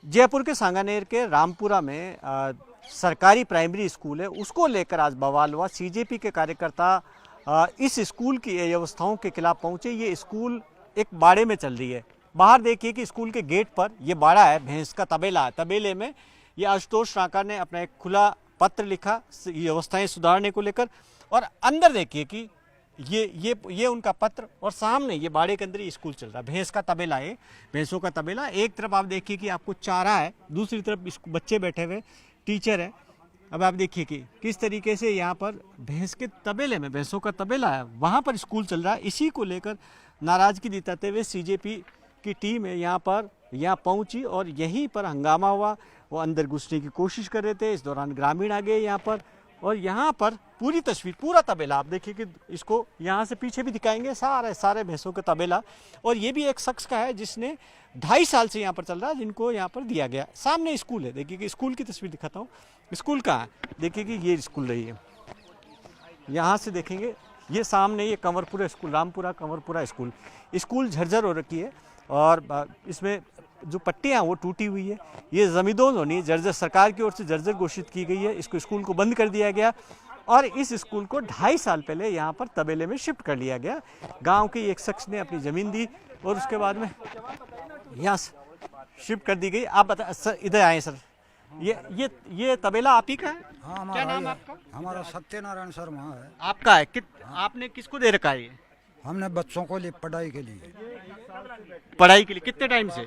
जयपुर के सांगानेर के रामपुरा में सरकारी प्राइमरी स्कूल है, उसको लेकर आज बवाल हुआ। सीजेपी के कार्यकर्ता इस स्कूल की व्यवस्थाओं के खिलाफ पहुंचे। ये स्कूल एक बाड़े में चल रही है। बाहर देखिए कि स्कूल के गेट पर ये बाड़ा है, भैंस का तबेला है। तबेले में ये आशुतोष रांका ने अपना एक खुला पत्र लिखा व्यवस्थाएं सुधारने को लेकर, और अंदर देखिए कि ये उनका पत्र, और सामने ये बाड़े के अंदर ही स्कूल चल रहा है। भैंस का तबेला है, भैंसों का तबेला। एक तरफ आप देखिए कि आपको चारा है, दूसरी तरफ बच्चे बैठे हुए, टीचर है। अब आप देखिए कि किस तरीके से यहाँ पर भैंस के तबेले में, भैंसों का तबेला है, वहाँ पर स्कूल चल रहा है। इसी को लेकर नाराजगी जताते हुए सीजेपी की टीम है यहाँ पहुँची और यहीं पर हंगामा हुआ। वो अंदर घुसने की कोशिश कर रहे थे। इस दौरान ग्रामीण आ गए यहाँ पर, और यहाँ पर पूरी तस्वीर, पूरा तबेला आप देखिए कि इसको यहाँ से पीछे भी दिखाएंगे, सारे भैंसों का तबेला। और ये भी एक शख्स का है जिसने 2.5 साल से यहाँ पर चल रहा है, जिनको यहाँ पर दिया गया। सामने स्कूल है, देखिए कि स्कूल की तस्वीर दिखाता हूँ। स्कूल कहाँ है, देखिए कि ये स्कूल रही है। यहाँ से देखेंगे, ये सामने ये कंवरपुरा स्कूल, रामपुरा कंवरपुरा स्कूल झरझर हो रखी है, और इसमें जो पट्टियाँ वो टूटी हुई है। ये जमींदोज होनी जर्जर, सरकार की ओर से जर्जर घोषित की गई है। इसको स्कूल को बंद कर दिया गया, और इस स्कूल को 2.5 साल पहले यहाँ पर तबेले में शिफ्ट कर लिया गया। गांव के एक शख्स ने अपनी ज़मीन दी और उसके बाद में यहाँ शिफ्ट कर दी गई। आप बता सर, इधर आए सर। ये तबेला आप ही का है? हाँ, क्या नाम आपका? हमारा सत्यनारायण शर्मा है। आपका है? आपने किसको दे रखा है ये? हमने बच्चों को लिए पढ़ाई के लिए। पढ़ाई के लिए कितने टाइम से?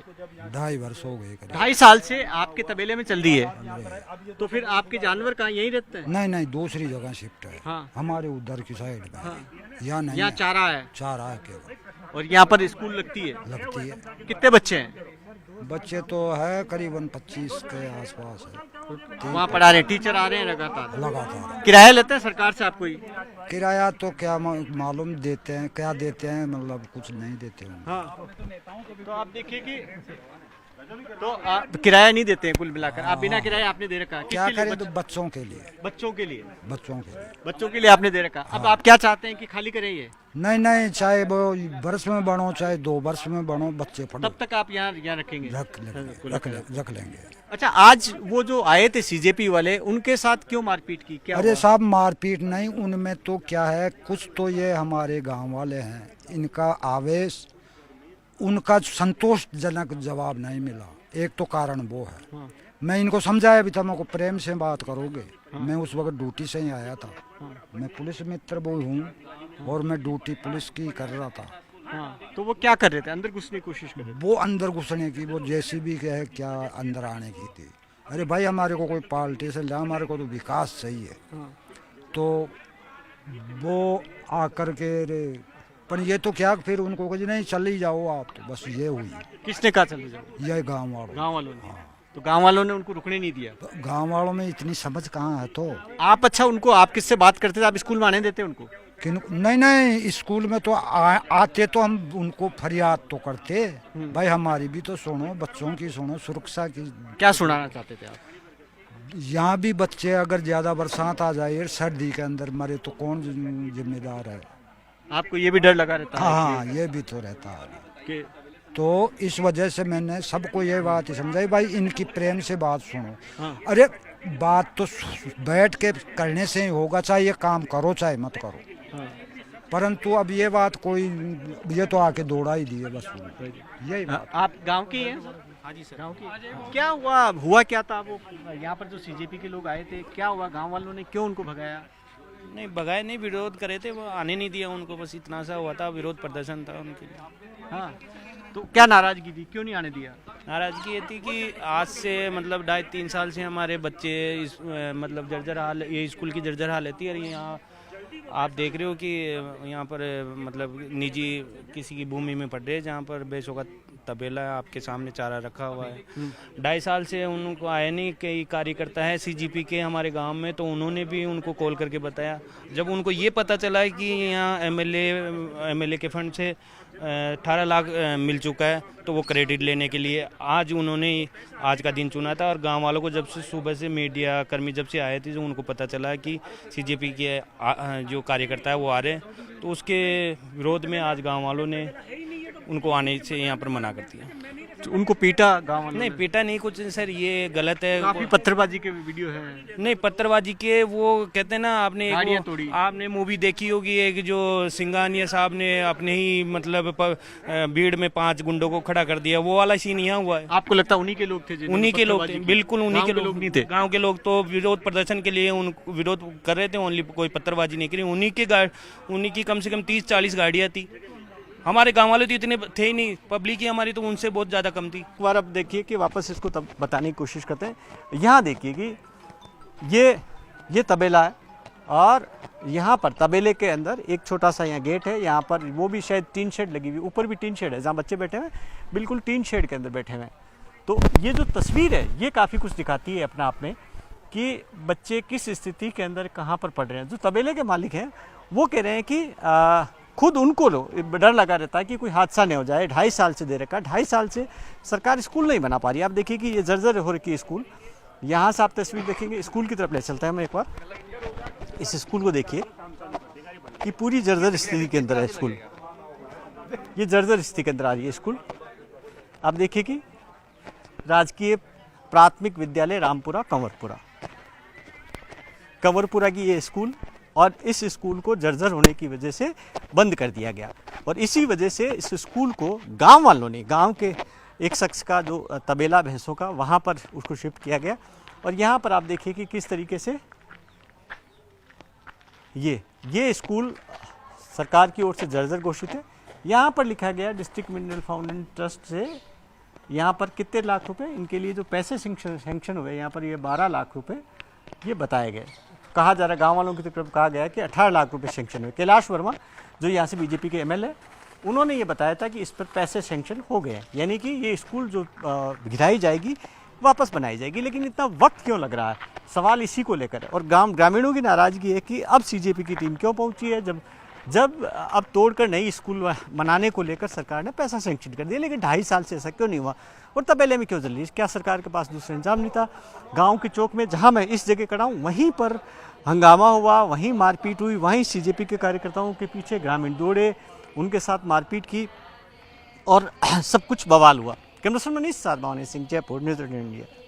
2.5 वर्ष हो गए। 2.5 साल से आपके तबेले में चल रही है। तो फिर आपके जानवर कहाँ यहीं रहते हैं? नहीं, दूसरी जगह शिफ्ट है। हाँ। हमारे उधर की साइड में। हाँ। यहाँ नहीं, यहाँ चारा है। चारा है केवल। और यहाँ पर स्कूल लगती है? कितने बच्चे हैं? बच्चे तो है करीबन 25 के आसपास है। वहाँ पढ़ा रहे हैं, टीचर आ रहे हैं लगातार। किराया लेते हैं सरकार से आपको? किराया तो क्या मालूम देते हैं, क्या देते हैं, मतलब कुछ नहीं देते हैं। हाँ। तो आप देखिए कि तो आप किराया नहीं देते हैं कुल मिलाकर। आप बिना किराया आपने दे रखा है। क्या करें, तो बच्चों के लिए आपने दे रखा। अब आप क्या चाहते हैं कि खाली करें ये? नहीं, चाहे वो वर्ष में बनो, चाहे 2 वर्ष में बनो, बच्चे पढ़ो। तब तक आप यहाँ रखेंगे? रख लेंगे। अच्छा, आज वो जो आए थे सीजेपी वाले, उनके साथ क्यों मारपीट की? क्या अरे साहब, मारपीट नहीं, उनमें तो क्या है, कुछ तो ये हमारे गांव वाले हैं, इनका आवेश, उनका संतोषजनक जवाब नहीं मिला। एक तो कारण वो है। हाँ। मैं इनको समझाया भी था, मेरे को प्रेम से बात करोगे। हाँ। मैं उस वक्त ड्यूटी से ही आया था। हाँ। मैं पुलिस मित्र वो हूँ, और मैं ड्यूटी पुलिस की कर रहा था। हाँ। तो वो क्या कर रहे थे? अंदर घुसने की कोशिश कर रहे थे? वो अंदर घुसने की, वो जेसीबी के है क्या, अंदर आने की थी। अरे भाई, हमारे को कोई पार्टी से ला, हमारे को तो विकास चाहिए। हाँ। तो वो आकर के, पर ये तो क्या, फिर उनको कहा नहीं चली जाओ आप, तो बस ये हुई। किसने कहा चले जाओ? ये गांव वालों ने। हाँ। तो गांव वालों ने उनको रुकने नहीं दिया? तो गांव वालों में इतनी समझ कहाँ है। तो आप, अच्छा, उनको आप किससे बात करते थे? आप स्कूल में आने देते उनको? नहीं, स्कूल में तो आते तो हम उनको फरियाद तो करते, भाई हमारी भी तो सुनो, बच्चों की सुनो, सुरक्षा की। क्या सुनाना चाहते थे आप? यहाँ भी बच्चे अगर ज्यादा बरसात आ जाए, सर्दी के अंदर मरे, तो कौन जिम्मेदार है? आपको ये भी डर लगा रहता है? हाँ, ये भी तो रहता है कि तो इस वजह से मैंने सबको ये बात ही समझाई, भाई इनकी प्रेम से बात सुनो। हाँ। अरे बात तो बैठ के करने से ही होगा, चाहे ये काम करो चाहे मत करो। हाँ। परंतु अब ये बात कोई, ये तो आके दौड़ा ही दिए बस, यही बात। आप गांव के हैं? हाँ जी सर, गांव के। क्या हुआ क्या था? वो यहाँ पर जो सीजेपी के लोग आए थे, क्या हुआ? गांव वालों ने क्यों उनको भगाया? नहीं, भगाए नहीं, विरोध करे थे, वो आने नहीं दिया उनको, बस इतना सा हुआ था, विरोध प्रदर्शन था उनके लिए। हाँ। तो क्या नाराजगी थी, क्यों नहीं आने दिया? नाराजगी ये थी कि आज से मतलब 2.5-3 साल से हमारे बच्चे मतलब जर्जर हाल, ये स्कूल की जर्जर हालत थी। और यहाँ आप देख रहे हो कि यहाँ पर मतलब निजी किसी की भूमि में पड़ रहे हैं, जहाँ पर भैंसों का तबेला है, आपके सामने चारा रखा हुआ है। 2.5 साल से उनको आए नहीं। कई कार्यकर्ता है सीजीपी के हमारे गांव में, तो उन्होंने भी उनको कॉल करके बताया। जब उनको ये पता चला कि यहाँ एमएलए के फंड से 18 लाख मिल चुका है, तो वो क्रेडिट लेने के लिए आज उन्होंने आज का दिन चुना था। और गांव वालों को जब से सुबह से मीडिया कर्मी जब से आए थे, जो उनको पता चला कि सीजेपी के जो कार्यकर्ता है वो आ रहे हैं, तो उसके विरोध में आज गांव वालों ने उनको आने से यहाँ पर मना कर दिया। उनको पीटा गांव वालों नहीं ने? पीटा नहीं कुछ सर, ये गलत है। काफी पत्थरबाजी के वीडियो हैं। नहीं पत्थरबाजी के वो कहते हैं ना, आपने एक गाड़ियां वो- तोड़ी। आपने मूवी देखी होगी एक, जो सिंघानिया साहब ने अपने ही मतलब भीड़ में 5 गुंडों को खड़ा कर दिया, वो वाला सीन यहाँ हुआ है। आपको लगता है उन्हीं के लोग थे जिन्होंने उन्हीं के लोग थे, पत्थरबाजी की? बिल्कुल उन्हीं गांव के लोग नहीं थे। गांव के लोग तो विरोध प्रदर्शन के लिए उन विरोध कर रहे थे, ओनली कोई पत्थरबाजी नहीं करी। उन्हीं की कम से कम 30-40 गाड़ियां थी। हमारे गांव वाले तो इतने थे ही नहीं, पब्लिक ही हमारी तो उनसे बहुत ज़्यादा कम थी। एक बार अब देखिए कि वापस इसको तब बताने की कोशिश करते हैं। यहाँ देखिए कि ये तबेला है और यहाँ पर तबेले के अंदर एक छोटा सा यहाँ गेट है। यहाँ पर वो भी शायद टीन शेड लगी हुई, ऊपर भी टीन शेड है जहाँ बच्चे बैठे हुए हैं, बिल्कुल टीन शेड के अंदर बैठे हुए हैं। तो ये जो तस्वीर है ये काफ़ी कुछ दिखाती है अपने आप में कि बच्चे किस स्थिति के अंदर कहाँ पर पढ़ रहे हैं। जो तबेले के मालिक हैं वो कह रहे हैं कि खुद उनको डर लगा रहता है कि कोई हादसा नहीं हो जाए। 2.5 साल से दे रखा है, 2.5 साल से सरकार स्कूल नहीं बना पा रही। आप देखिए कि ये जर्जर हो रखी है स्कूल। यहाँ से आप तस्वीर देखेंगे, स्कूल की तरफ ले चलता है मैं एक बार। इस स्कूल को देखिए कि पूरी जर्जर स्थिति के अंदर है स्कूल। ये जर्जर स्थिति के अंदर आ रही है स्कूल। आप देखिए कि राजकीय प्राथमिक विद्यालय रामपुरा कंवरपुरा की ये स्कूल, और इस स्कूल को जर्जर होने की वजह से बंद कर दिया गया। और इसी वजह से इस स्कूल को गांव वालों ने, गांव के एक शख्स का जो तबेला भैंसों का, वहां पर उसको शिफ्ट किया गया। और यहाँ पर आप देखिए कि किस तरीके से ये स्कूल सरकार की ओर से जर्जर घोषित है। यहाँ पर लिखा गया डिस्ट्रिक्ट मिनरल फाउंडेशन ट्रस्ट से यहाँ पर कितने लाख रुपए इनके लिए जो पैसे सेंक्शन हुए, यहाँ पर ये 12 लाख रुपए ये बताए गए। कहा जा रहा है, गांव वालों की तरफ कहा गया है कि 18 लाख रुपए सेंक्शन हुए। कैलाश वर्मा जो यहाँ से बीजेपी के एमएलए, उन्होंने ये बताया था कि इस पर पैसे सेंक्शन हो गए हैं, यानी कि ये स्कूल जो गिराई जाएगी वापस बनाई जाएगी। लेकिन इतना वक्त क्यों लग रहा है, सवाल इसी को लेकर है। और ग्रामीणों की नाराज़गी है कि अब सीजेपी की टीम क्यों पहुंची है, जब अब तोड़कर नई स्कूल बनाने को लेकर सरकार ने पैसा सेंक्शन कर दिया, लेकिन 2.5 साल से ऐसा क्यों नहीं हुआ। और तबेले में क्यों जल रही, क्या सरकार के पास दूसरा इंतजाम नहीं था। गांव के चौक में जहां मैं इस जगह खड़ा हूं, वहीं पर हंगामा हुआ, वहीं मारपीट हुई, वहीं सीजेपी के कार्यकर्ताओं के पीछे ग्रामीण दौड़े, उनके साथ मारपीट की और सब कुछ बवाल हुआ। कैमरा पर्सन मनीष साथ, भवानी सिंह, जयपुर, न्यूज़ 18 इंडिया।